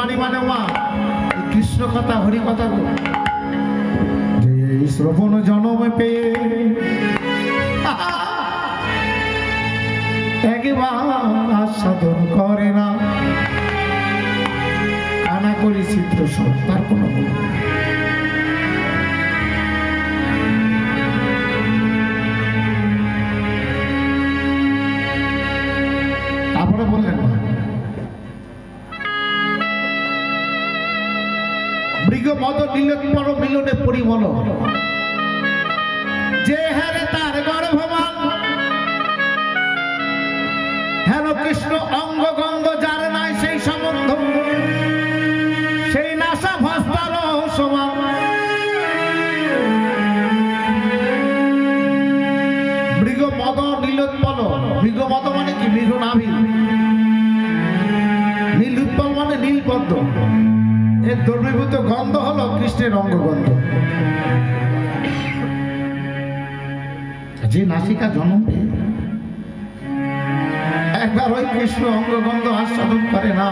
বাণী মানে মা কৃষ্ণ কথা হরি কথা যে এই শ্রবণ জনমে পেয়ে একবার আস্বাদন করে না কানা করি চিত্র সব তার কোনো তারপরে বললেন মৃগ মদ নীলোৎপল মিলনে পরিমল যে হারে তার গর্ভমান হেন কৃষ্ণ অঙ্গ গন্ধ যার নাই সেই সম্বন্ধ সেই নাশা ভস্তার সমান মৃগ মদ নীলোৎপল মৃগ মদ মানে কি মৃগ নাভি নীলোৎপল মানে নীলপদ্ম এর দ্রবীভূত গন্ধ হলো কৃষ্ণের অঙ্গগন্ধ যে নাসিকা জন্ম একবার ওই কৃষ্ণ অঙ্গগন্ধ আস্বাদন করে না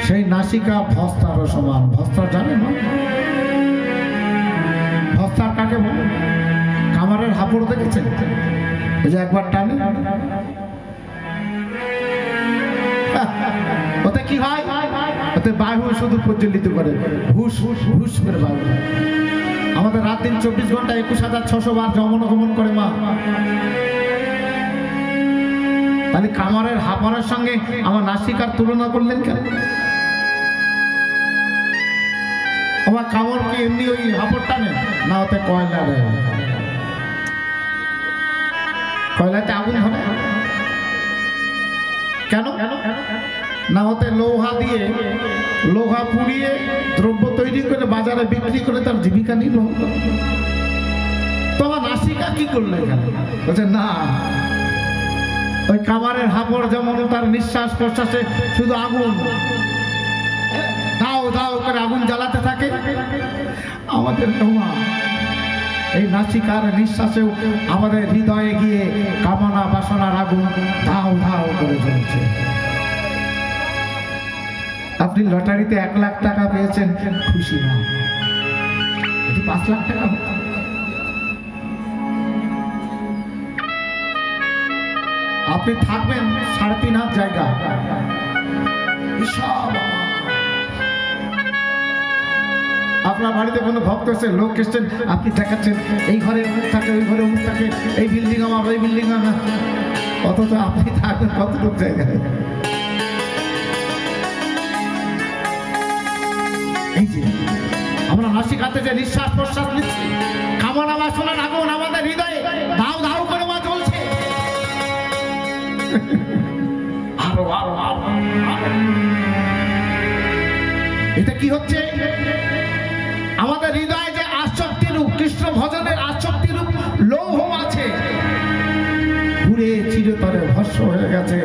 সেই নাসিকা ভস্তার সমান ভস্তার জানে না ভস্তার কাকে বলে কামারের হাঁপড় দেখেছেন এই যে একবার টানে ওতে কি হয় ওতে বায়ু শুধু প্রজ্বলিত করে হুস হুস হুস করে বায়ু আমাদের রাত দিন 24 ঘন্টা 21,600 বার গমন করে মা তাহলে কামারের হাঁপানোর সঙ্গে আমার নাসিকার তুলনা করলেন কেন আমার কামড় কি এমনি ওই হাঁপড়টা নেই না ওতে কয়লা দেয় কয়লাতে আগুন ধরে কেন না হতে লোহা দিয়ে লোহা পুড়িয়ে দ্রব্য তৈরি করে বাজারে বিক্রি করে তার জীবিকা নিল তোমার নাসিকা কি করলো এখানে বলছে না ওই কামারের হাঁপড় যেমন তার নিঃশ্বাস প্রশ্বাসে শুধু আগুন দাও দাও করে আগুন জ্বালাতে থাকে আমাদের তোমা এই নাসিকার নিঃশ্বাসেও আমাদের হৃদয়ে গিয়ে কামনা বাসনার আগুন ধাও ধাও করে জ্বলছে আপনি লটারিতে 1 লাখ টাকা পেয়েছেন খুশি না 5 লাখ টাকা আপনি থাকবেন 3.5 হাত জায়গা আপনার বাড়িতে কোনো ভক্ত এসে লোক এসছেন আপনি দেখাচ্ছেন এই ঘরে অমুক থাকে ওই ঘরে অমুক থাকে এই বিল্ডিং আমার ওই বিল্ডিং আমার অথচ আপনি থাকবেন কতটুকু জায়গায় এই যে আমরা নাসিকাতে যে নিঃশ্বাস প্রশ্বাস নিচ্ছি কামনা বাসনার আগুন আমাদের হৃদয়ে ধাউ ধাউ করে মা জ্বলছে আরো আরো আরো এটা কি হচ্ছে আমাদের হৃদয়ে যে আসক্তি রূপ কৃষ্ণ ভজনের আসক্তি রূপ লৌহ আছে পুরে চিরতরে ভস্ম হয়ে গেছে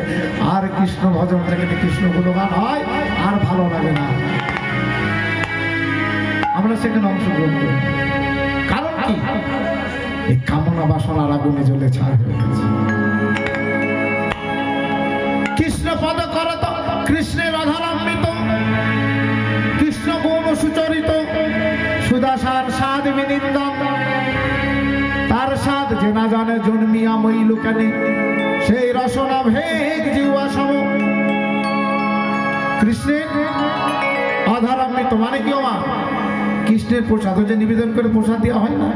আর কৃষ্ণ ভজন থেকে কৃষ্ণ গুণগান হয় আর ভালো লাগে না আমরা সেখানে অংশগ্রহণ করি কারণ কি এই কামনা বাসনার আগুনে জ্বলে ছাই হয়ে গেছে কৃষ্ণ পদ করত কৃষ্ণের অধরামৃত কৃষ্ণ গুণ সুচরিত সুদাসার স্বাদ বিনিন্দন তার স্বাদ যে না জানে জন্মিয়া মই লোকানে সেই রসনা ভেগ জিহ্বা সম কৃষ্ণের অধরামৃত মানে কি মা কৃষ্ণের প্রসাদ যে নিবেদন করে প্রসাদ দেওয়া হয় না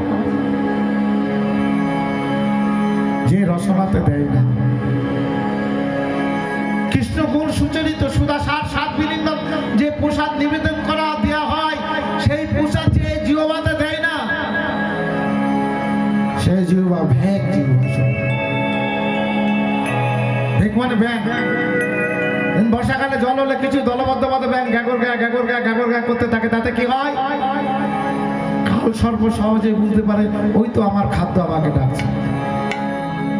যে রসনাতে দেয় না কৃষ্ণ গুণ সুচরিত সুদাসার স্বাদ বিনিন্দন যে প্রসাদ নিবেদন করা দেওয়া হয় সেই প্রসাদ যে জিহ্বাতে দেয় না সেই জিহ্বা ভেগ জিহ্বা ভেগ মানে ব্যাং বর্ষাকালে জল হলে কিছু দলবদ্ধভাবে ব্যাং ঘ্যাগর ঘ্যা করতে থাকে তাতে কি হয় কাল সর্ব সহজে বুঝতে পারে ওই তো আমার খাদ্য আমাকে ডাকছে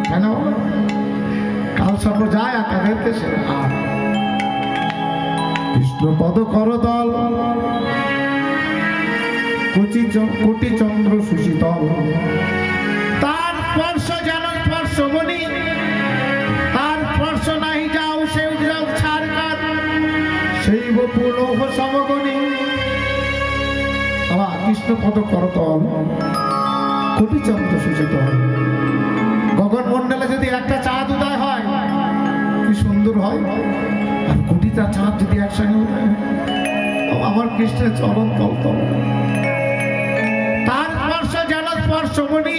কেন কাল সর্ব যায় আর তাদেরকে আর কৃষ্ণ পদ করদল কোটি চন্দ্র সুশীতল তার স্পর্শ যেন স্পর্শমণি তার স্পর্শ নাই যাও সে যাও ছাড়কার সেই লৌহ সমগণী আমার কৃষ্ণ পদ করতল কোটি চন্দ্র সূচিত হয়। গগন মন্ডলে যদি একটা চাঁদ উদয় হয় কি সুন্দর হয়, আর কোটিটা চাঁদ যদি একসঙ্গে উদয় হয় আমার কৃষ্ণের চরণ তল তার স্পর্শ যেন স্পর্শমণি।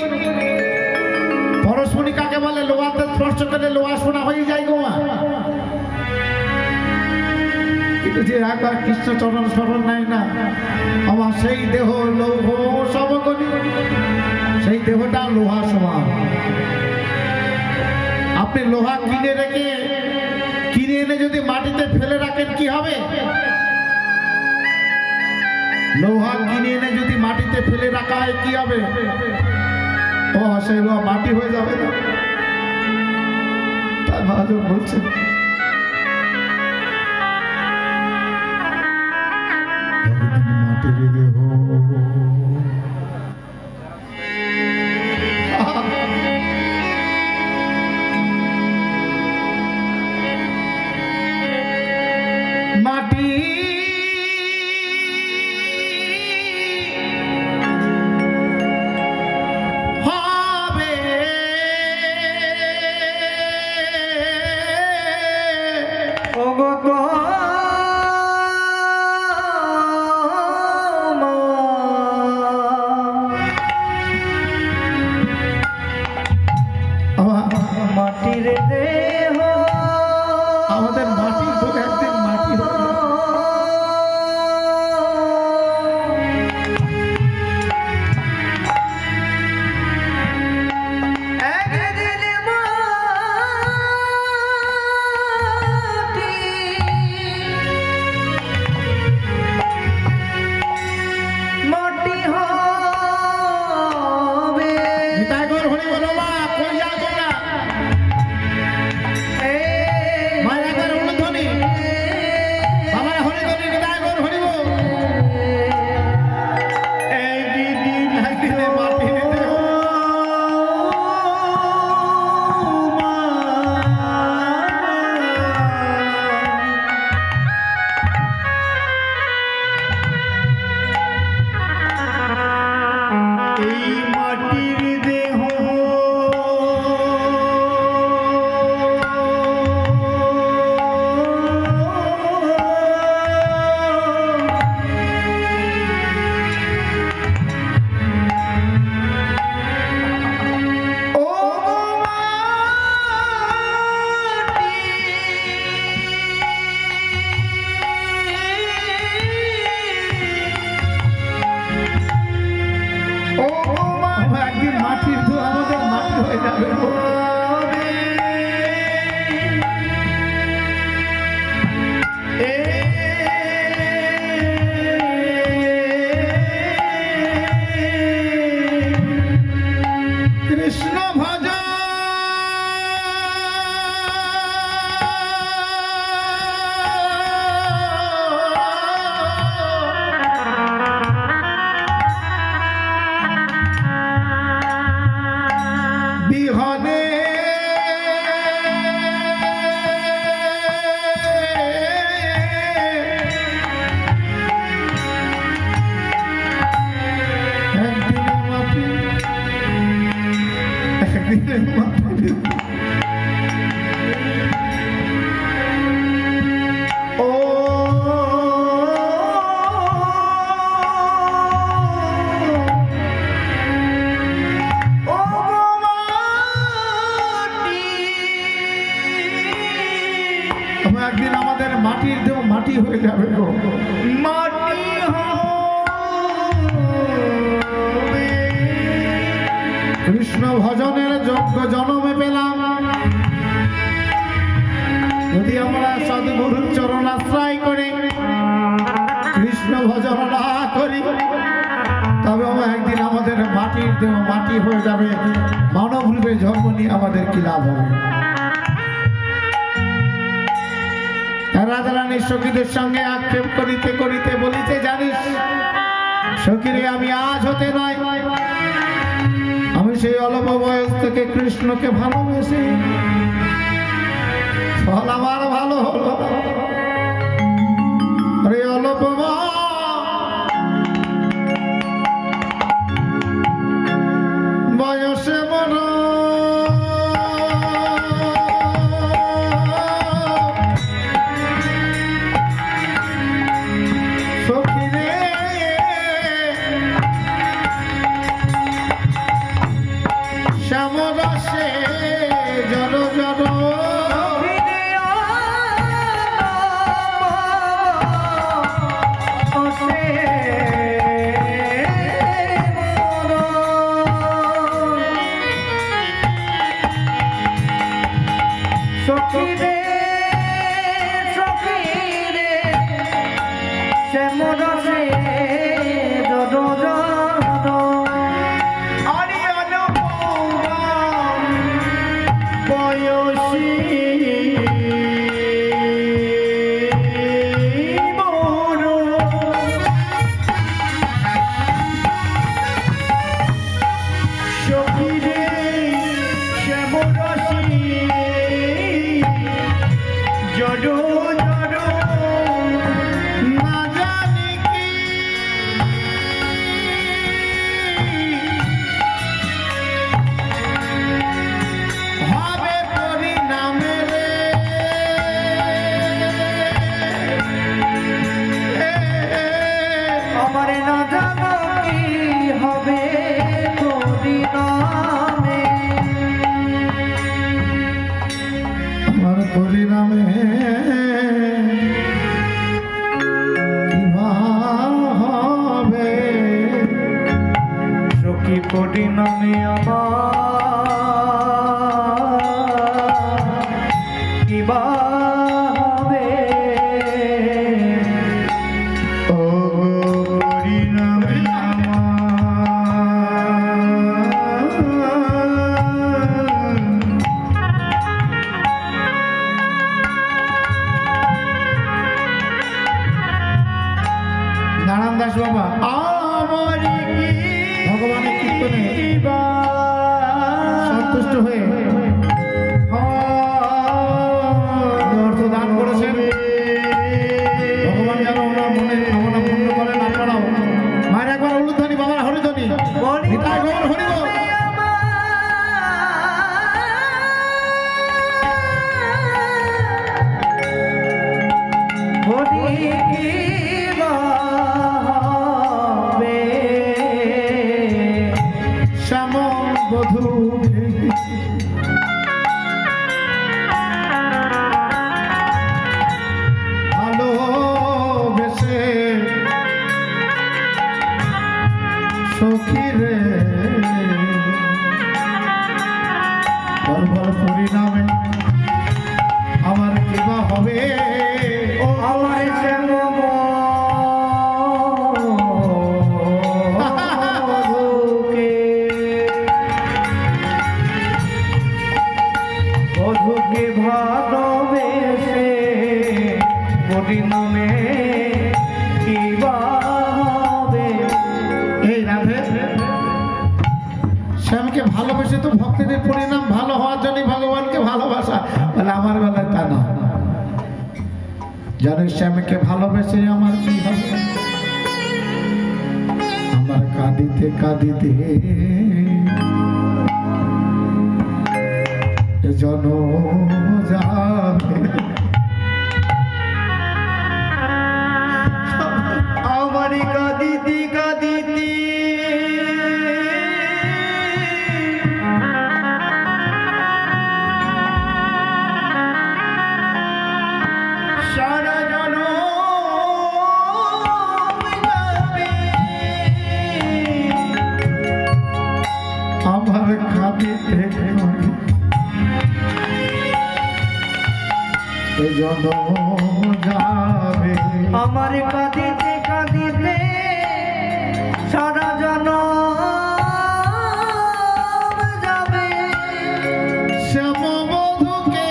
পরশমণি কাকে বলে? লোহাতে স্পর্শ করলে লোহা সোনা হয়ে যায় গো মা। কিন্তু যে একবার কৃষ্ণ চরণ স্মরণ নাই না আমার সেই দেহ লৌহ সমগণী, সেই দেহটা লোহা সমান। আপনি লোহা কিনে এনে যদি মাটিতে ফেলে রাখেন কি হবে? লোহা কিনে এনে যদি মাটিতে ফেলে রাখা হয় কি হবে? ও সেই লোহা মাটি হয়ে যাবে না। তাই মহাজন বলছেন মাটির দেহ মাটি হবে মাটির দেহ আমাদের মাটির তো একদিন মাটি হবে। একদিন আমাদের মাটির দেহ মাটি হয়ে যাবে গো। মাটি কৃষ্ণ ভজনের যোগ্য জন্মে পেলাম, যদি আমরা সদ্গুরুর চরণ আশ্রয় করে কৃষ্ণ ভজন না করি তবে একদিন আমাদের মাটির দেহ মাটি হয়ে যাবে। মানব রূপে জন্ম নিয়ে আমাদের কি লাভ হবে? রাধারানী সখীদের সঙ্গে আক্ষেপ করিতে করিতে বলিতে, জানিস সখীরে, আমি আজ হতে নয়, আমি সেই অল্প বয়স থেকে কৃষ্ণকে ভালোবেসে ফল আমার ভালো হলো। অল্প না জানো কি হবে পরিণামে। আমার পরিণামে কি বা হবে, সখী পরিণামে আমার কি বা হবে। ও পরিণামে নারায়ণ দাস বাবা আমার কি ভগবানের কীর্তনে বা সন্তুষ্ট হয়ে অর্থ দান করেছেন। ভগবান যেন ওনার মনের ভাবনা পূর্ণ করেন। আপনারাও মায়ের একবার হলুধ্বনি, বাবার হরিধ্বনি, নিতাই গৌর হরি বল। শ্যামল বধূ ভালোবেসে সখী রে বল বল পরিণামে আমার কি বা হবে। ও আমার বধুকে ভালোবেসে পরিণামে কি বা হবে। এই রাধে শ্যামকে ভালোবেসে তো ভক্তদের পরিণাম ভালো হওয়ার জন্য ভগবানকে ভালোবাসা, বলে আমার বেলায় তা না। জানিস শ্যামকে ভালোবেসে আমার কি হবে, আমার কাঁদিতে কাঁদিতে জনম যাবে। আমার কাঁদিতে কাঁদিতে সারা জনম যাবে। আমার কাঁদিতে জনম যাবে। আমার কাঁদিতে কাঁদিতে সারা জনম যাবে। শ্যাম বধূকে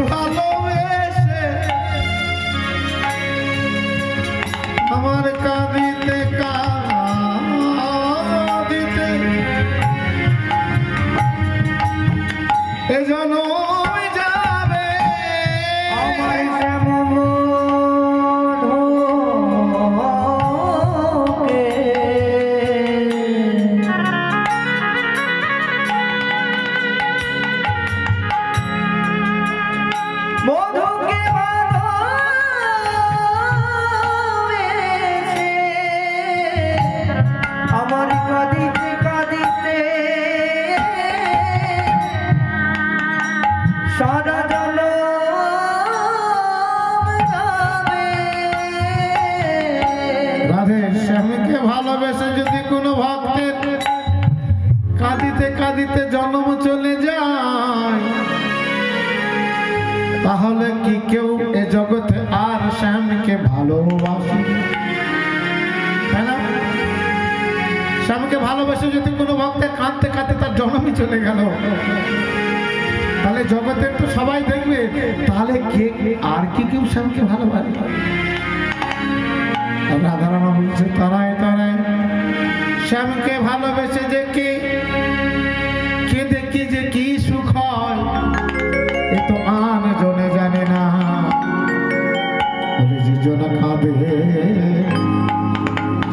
ভালোবেসে আমার কাঁদিতে কাঁদিতে এজন্য যাবে। আমার শ্যামবধূকে বধূকে ভালোবেসে আমার কাঁদিতে কাঁদিতে সারা রাধে শ্যামকে ভালোবেসে যদি কোনো ভক্তের কাঁদিতে কাঁদিতে জন্ম চলে যায়, তাহলে কি কেউ এ জগতে আর শ্যামকে ভালোবাসে? তাই না? শ্যামকে ভালোবেসে যদি কোনো ভক্তের কাঁদতে কাঁদতে তার জন্মই চলে গেল, তাহলে জগতের তো সবাই দেখবে, তাহলে কে আর কি কেউ শ্যামকে ভালোবাসে? রাধারামা বলছে তারাই তারাই শ্যামকে ভালোবেসে যে কে দেখি যে কি সুখ হয়, এ তো আন জনে জানে না। বলে যে জন কাঁদে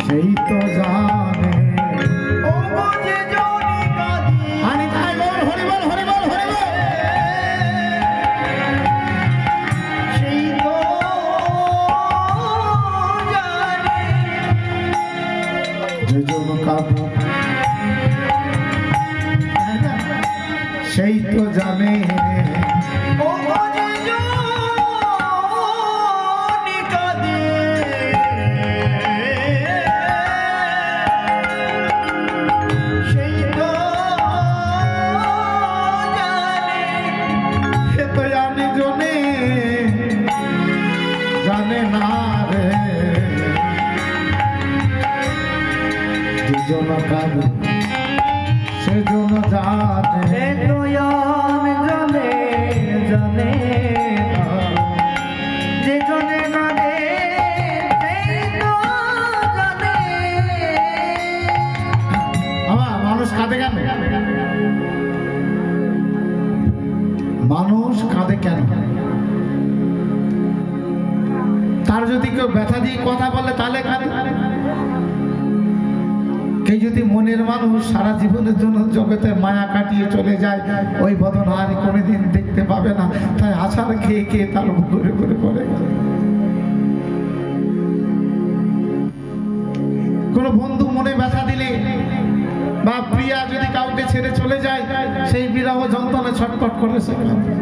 সেই তো জানে। ও যে জনি কাঁদে সেই তো জানে ও যে জনি কাঁদে সেই তো জানে সে তো জানে জনে জানে না রে যেজন কাঁদে সেজন জানে সে তো জানে জানে যে জনে কাঁদে সেই তো জানে আমার মানুষ কাঁদে কেন? মানুষ কাঁদে কেন? তার যদি কেউ ব্যথা দিয়ে কথা বলে তাহলে কাঁদে। কেউ যদি মনের মানুষ সারা জীবনের জন্য জগতে মায়া কাটিয়ে চলে যায়, ওই বদন আর কোনোদিন দেখতে পাবে না, তাই আছাড় খেয়ে খেয়ে তার ঘুরে ঘুরে পড়ে গেল। কোনো বন্ধু মনে ব্যথা দিলে বা প্রিয়া যদি কাউকে ছেড়ে চলে যায়, সেই বিরহ যন্ত্রণা ছটফট করে সে কাঁদে।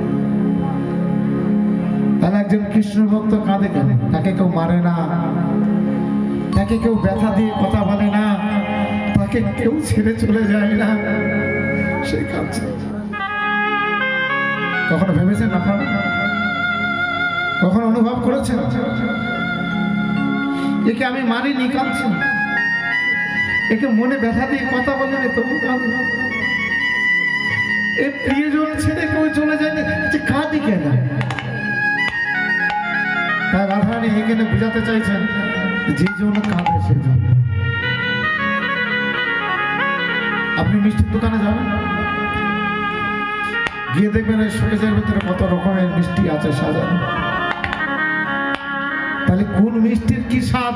তাহলে একজন কৃষ্ণ ভক্ত কাঁদে কেন? তাকে কেউ মারে না, তাকে কেউ ব্যথা দিয়ে কথা বলে না, তাকে কেউ ছেড়ে চলে যায় না, সে কাঁদছে। কখনো ভেবেছেন আপনারা? কখনো অনুভব করেছেন একে আমি মারিনি, কাঁদছে? একে মনে ব্যথা দিয়ে কথা বলে না, তবু কাঁদে? এ প্রিয়জন ছেড়ে কেউ চলে যায়নি, কাঁদি কেন? তাই রাধারানী এখানে বুঝাতে চাইছেন যে জন্য কাঁদে সেজন্য। আপনি মিষ্টির দোকানে যাবেন, গিয়ে দেখবেন এই শোকেজের ভিতরে কত রকমের মিষ্টি আছে সাজানো। তাহলে কোন মিষ্টির কি স্বাদ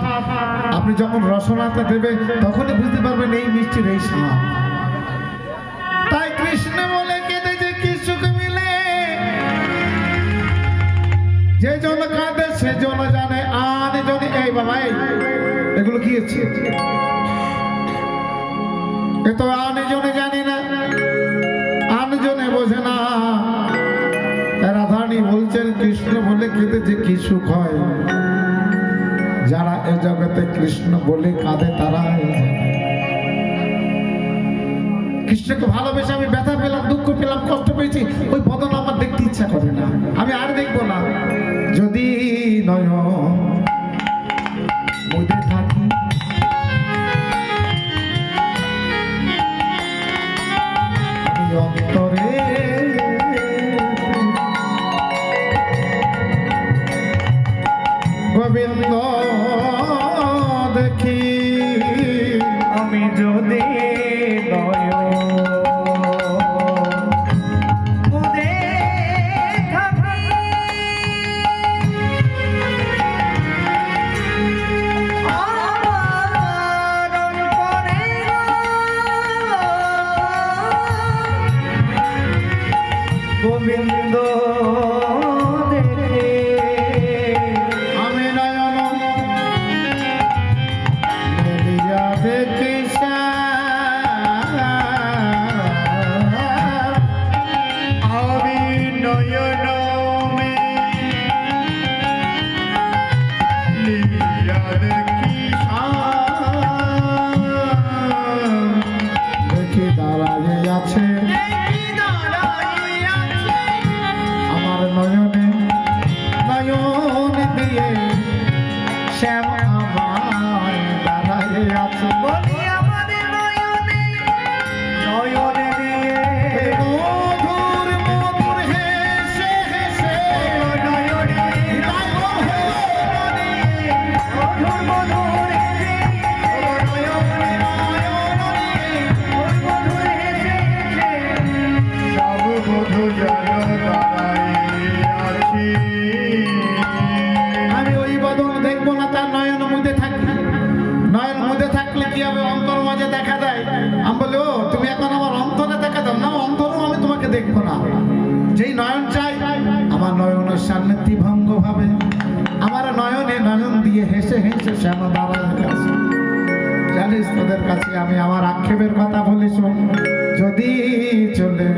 আপনি যখন রসনাতে দেবেন তখনই বুঝতে পারবেন এই মিষ্টির এই স্বাদ। তাই কৃষ্ণ বলে কেঁদে যে কি সুখ মিলে, যে জন কাঁদে সে জন জানে আন জন। এই বাবা এগুলো কি হচ্ছে? এ তো আন জনে জানি না, আন জনে বোঝে না। রাধারানী বলছেন কৃষ্ণ বলে কেঁদে যে কি সুখ হয়, যারা এ জগতে কৃষ্ণ বলে কাঁদে তারা কৃষ্ণকে ভালোবেসে আমি ব্যথা পেলাম, দুঃখ পেলাম, কষ্ট পেয়েছি, ওই বদন আমার দেখতে ইচ্ছা করে না, আমি আর দেখবো না। যদি নয় মুদে থাকি আমি অন্তরে গোবিন্দ দেখি, আমি যদি নয় মুদে থাকি আমার অন্তরে গোবিন্দ দেখে আমি নয়ন মেলিয়া দেখি আমি নয়ন লিয়া দেখি দেখি দাঁড়াইয়ে আছে আমার নয়নে, নয়ন দিয়ে শ্যাম আমার দাঁড়াইয়ে আছে। আমাদের নয়নে নয়নে দিয়ে মধুর মধুর হেসে হেসে নয়নে মধুর মধুর সব মধু জন আছি। আমি ওই বদন দেখবো না, তার নয়ন মুদে থাকি। নয়ন মুদে থাকলে কি হবে? অন্তর মাঝে দেখা দেয়। আমি বলি ও তুমি এখন আমার অন্তরে দেখা দাও না, অন্তরও আমি তোমাকে দেখবো না। যেই নয়ন চাই আমার নয়নের সান্নিধ্য ভঙ্গ ভাবে, আমার নয়নে নয়ন দিয়ে হেসে হেসে শ্যামা দাঁড়ায় আছে। জানিস তোদের কাছে আমি আমার আক্ষেপের কথা বলি, শোন, যদি চলে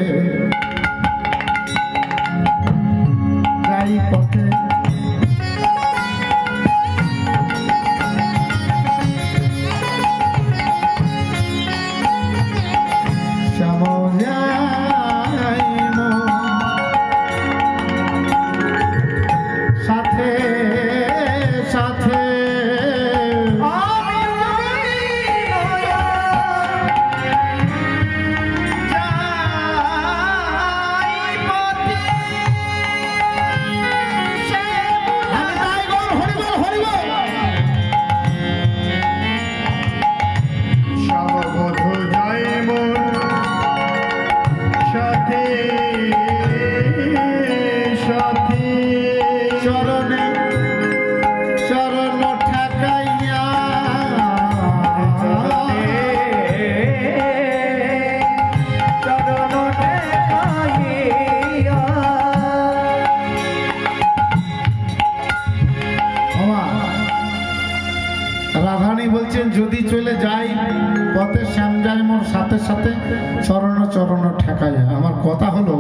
চরণ চরণ ঠেকাইয়া। আমার কথা হলো,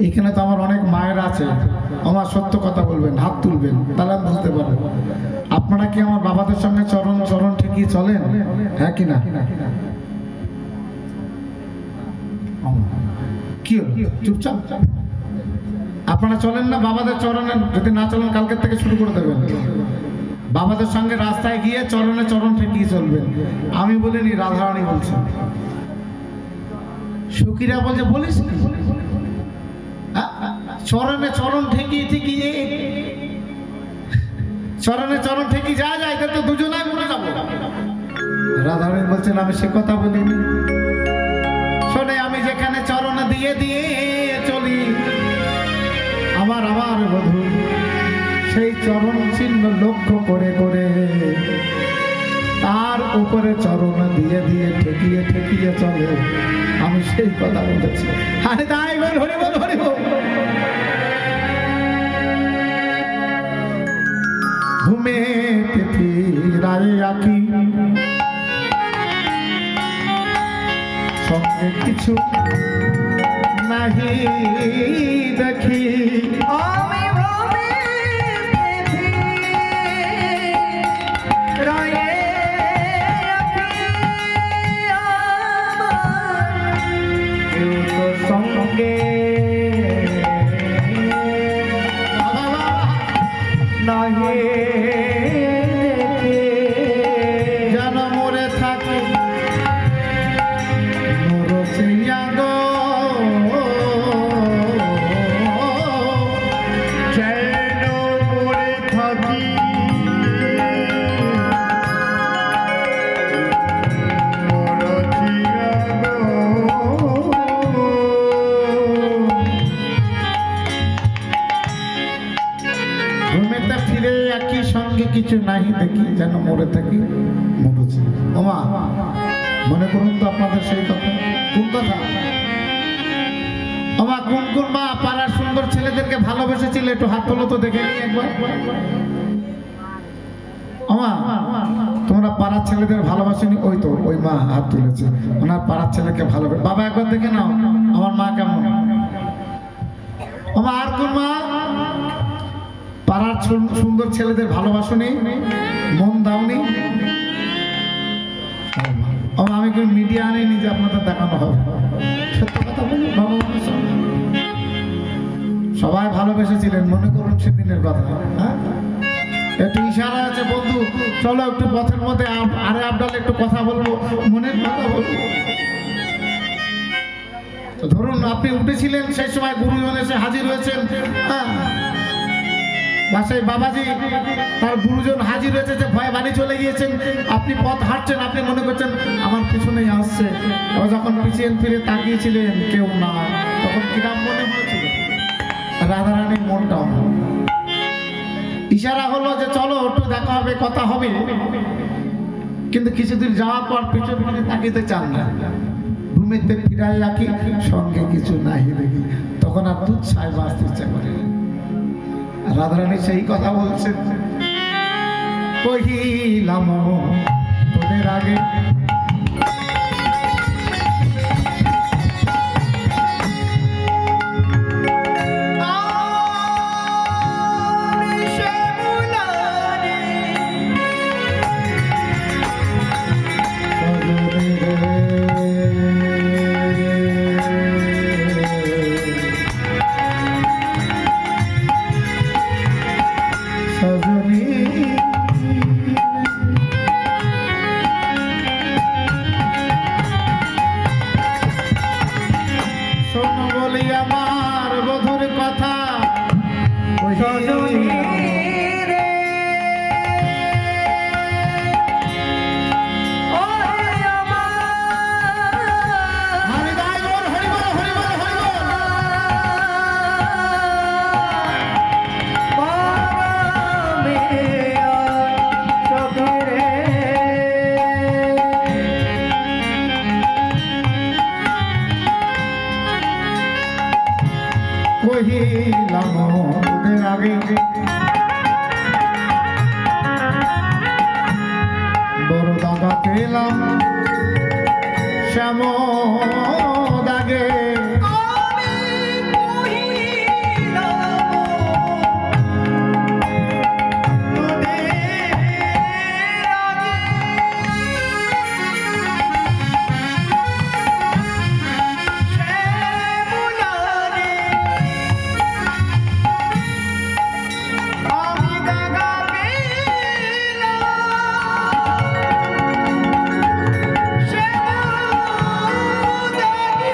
এখানে তো আমার অনেক মায়ের আছে, আমার সত্য কথা বলবেন, হাত তুলবেন, তাহলে আমি বুঝতে পারবো আপনারা কি আমার বাবাদের সঙ্গে চরণ চরণ ঠেকিয়ে চলেন, হ্যাঁ কি না? কি হলো? চুপচাপ আপনারা চলেন না বাবাদের চরণে? যদি না চলেন কালকের থেকে শুরু করে দেবেন। বাবাদের সঙ্গে রাস্তায় গিয়ে চরণে চরণ ঠেকিয়ে চলবেন। আমি বলিনি, রাধারানী বলছেন। সুখীরা বলছে বলিস কি? চরণে চরণ ঠেকিয়ে ঠেকিয়ে, চরণে চরণ ঠেকিয়ে যা যায়, তো দুজনাই মরে যাবো। রাধারানী বলছেন আমি সে কথা বলিনি। শোনে, আমি যেখানে চরণ দিয়ে দিয়ে চলি, আমার আমার বধূ সেই চরণ চিহ্ন লক্ষ্য করে করে তার উপরে চরণ দিয়ে দিয়ে ঠেকিয়ে ঠেকিয়ে চলে, আমি সেই কথা বলেছি। আরে তাই বল, হরি বল, হরি বল। ঘুমেতে ফিরায় আঁকি, সঙ্গে কিছু নাহি দেখি, আমি ভ্রমে রায়ে কেউ তো সঙ্গে নাহি যেন মরে থাকি মরছিয়া গো, যেন মরে থাকি মরছিয়া গো। ঘুমেতে ফিরে একই সঙ্গে কিছু নাহি দেখি, যেন মরে থাকি মরেছি। ওমা, মনে করুন তো আপনাদের সেই কথা। কোন কথা? ওমা, কোন কোন মা পাড়ার সুন্দর ছেলেদেরকে ভালোবেসেছিল? একটু হাত তোলো তো, দেখে নিই একবার। ওমা, তোমরা পাড়ার ছেলেদের ভালোবাসেনি? ওই তো ওই মা হাত তুলেছে, ওনার পাড়ার ছেলেকে ভালোবাসে। বাবা একবার দেখে নাও আমার মা কেমন। ওমা, আর কোন মা পাড়ার সুন্দর ছেলেদের ভালোবাসনি, মন দাওনি? ওমা, আমি কি মিডিয়া আনিনি যে আপনাদের দেখানো হবে? সত্য কথা বলি, বাবা মানুষ সবাই ভালোবেসেছিলেন, মনে করুন সেদিনের কথা। হ্যাঁ, একটু ইশারা আছে বন্ধু, চলো একটু পথের মধ্যে আরে আবডালে একটু কথা বলবো, মনের কথা বলবো। তো ধরুন আপনি উঠেছিলেন, সেই সময় গুরুজন এসে হাজির হয়েছেন। হ্যাঁ, বাসায় বাবাজি তার গুরুজন হাজির হয়েছে, যে ভয়ে বাড়ি চলে গিয়েছেন। আপনি পথ হাঁটছেন, আপনি মনে করছেন আমার পিছনেই আসছে। এবার যখন পিছিয়ে ফিরে তাকিয়েছিলেন কেউ না, তখন কিরাম মনে হয়েছিল? রাধারানীর মনটাও ইশারা হলো যে চলো একটু দেখা হবে, কথা হবে। কিন্তু কিছুদিন যাওয়ার পর পিছন ফিরে তাকিতে চান না। ঘুমেতে ফিরাই রাখি, সঙ্গে কিছু নাহি দেখি, তখন আর দুধ ছাই বাঁচতে ইচ্ছা করে। রাধারানী সেই কথা বলছেন, কহিলাম তোদের আগে আমার বধুর কথা, সজনী রে ও আমার হরি বল, হরি বল, হরি বল, হরি বল। পারামে সখী রে কহিলাম তোদের আগে বড় দাদা পেলাম শ্যাম দাগে আমি কহিলাম তোদের আগে শ্যামলারে আমি দাগা পেলাম শ্যামদাগে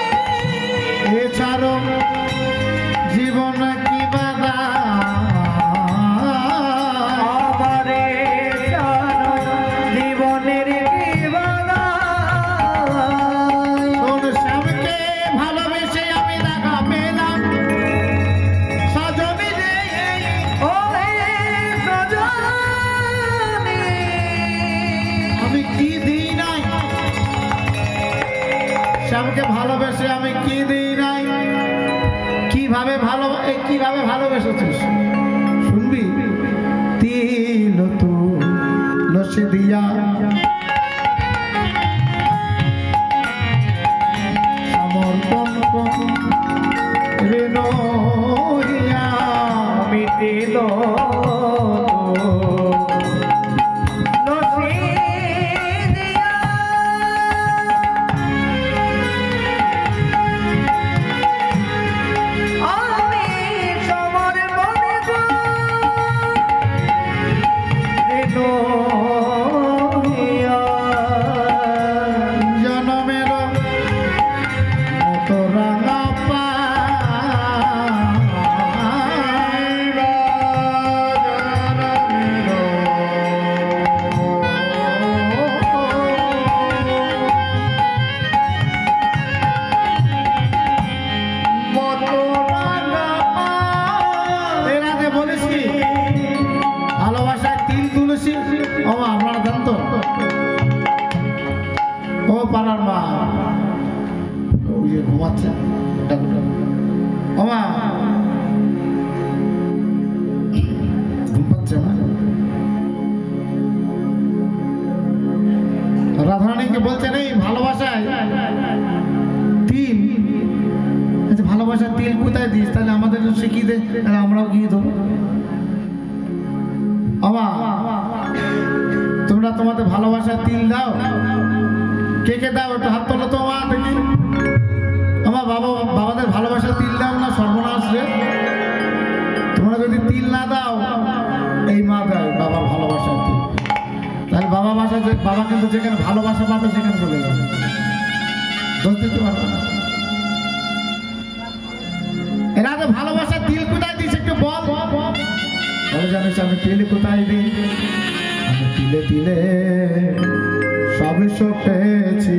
এছাড়ো জীবন কি বাধা আমারে জানো জীবনের কি বাধা তোর শ্যামকে ভালোবেসে আমি দেখা পেলাম সজনী রে ওরে সজনী আমি কি দিই নাই শ্যামকে ভালোবেসে আমি কি দিই নাই কিভাবে ভালোবেসেছিস শুনবি তিল তু লসে দিয়া সমর্পণ রে নহিয়া আমি দিল আমি সবার মনে জনমের মতো রাঙা এর আগে বলেছি ভালোবাসায় তিল তুলেছি ও মা, আপনারা জান তো ও পাড়ার মা ওই যে ঘুমাচ্ছে ও মা ঘুম পাচ্ছে মা রাধারানীকে বলছেন এই ভালোবাসায় তিল আচ্ছা ভালোবাসার তিল কোথায় দিস তাহলে আমাদের শিখিয়ে দে তাহলে আমরাও গিয়ে দেবো আমা তোমরা তোমাদের ভালোবাসার তিল দাও কে কে দাও একটু হাত তোলো তো মা দেখি আমার বাবাদের ভালোবাসার তিল দাও না সর্বনাশ রে তোমরা যদি তিল না দাও এই মা দেয় বাবার ভালোবাসার তিল তাহলে বাবা কিন্তু যেখানে ভালোবাসা পাবে সেখানে চলে যাবে দোষ দিতে পারবে না এরা তো ভালোবাসার তিল কোথায় দিস একটু বল বলে জানিস আমি তিল কোথায় দিই আমি তিলে তিলে সবই সব পেয়েছি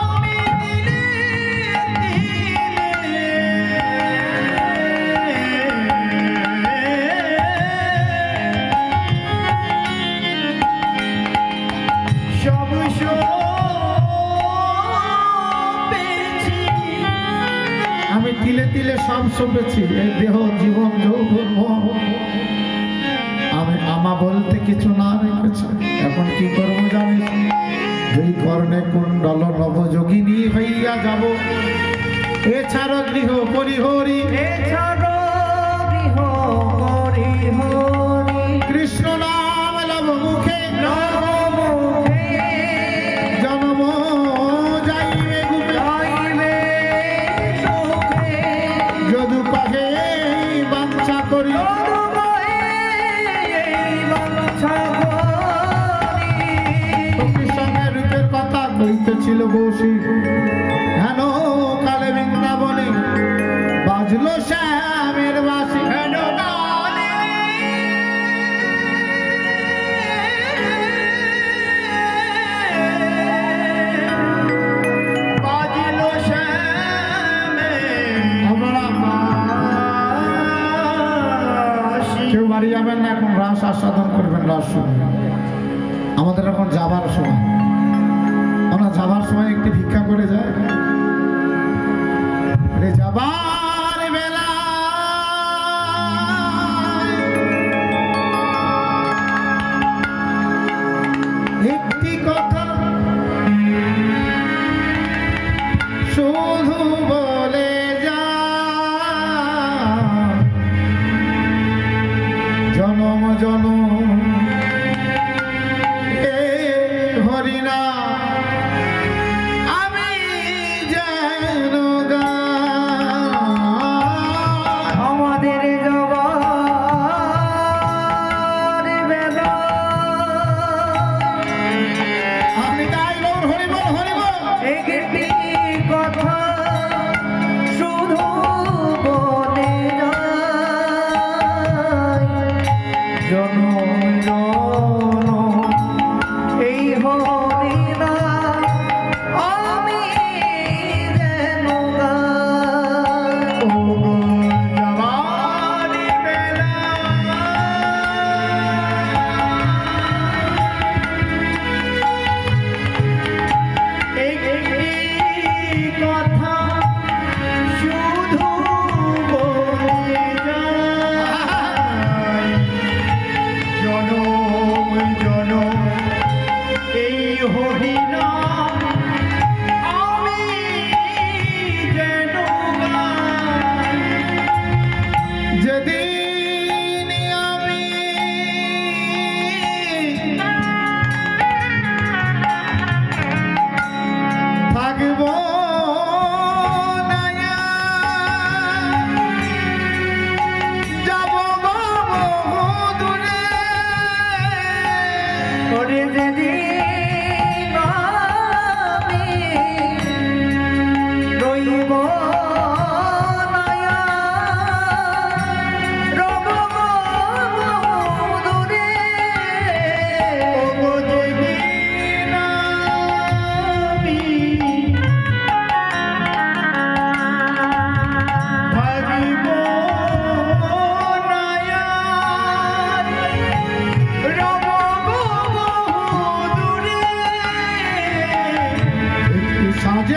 আমি দিলে সব পেয়েছি আমি তিলে তিলে সব সপেছি এই দেহ জীবন যৌবন মোহ। আমি আমা বলতে কিছু না রেখেছে এখন কি করবো জানিস দুই কর্ণে কুণ্ডল নবযোগিনী হইয়া যাব এছাড়া গৃহ পরিহরি এছাড়া গৃহ হরি হরি কৃষ্ণ নাম লব মুখে নবমুখে জন্ম যাইবে গুপে যাইবে সুখে যদু পাহে বাঞ্ছা করি সখীর সঙ্গে রূপের কথা কইতেছিল বসি হেন কালে বৃন্দাবনে বাজলো শ্যামের বাসি হেন কালে বাজিলো শ্যামে আপনারা কেউ বাড়ি যাবেন না এখন রাস আস্বাদন করবেন রাস শুনবেন আমাদের এখন যাবার সময় আমরা যাবার সময় একটি ভিক্ষা করে যায় রে যাবার বেলা একটি কথা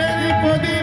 এদিক ওদিক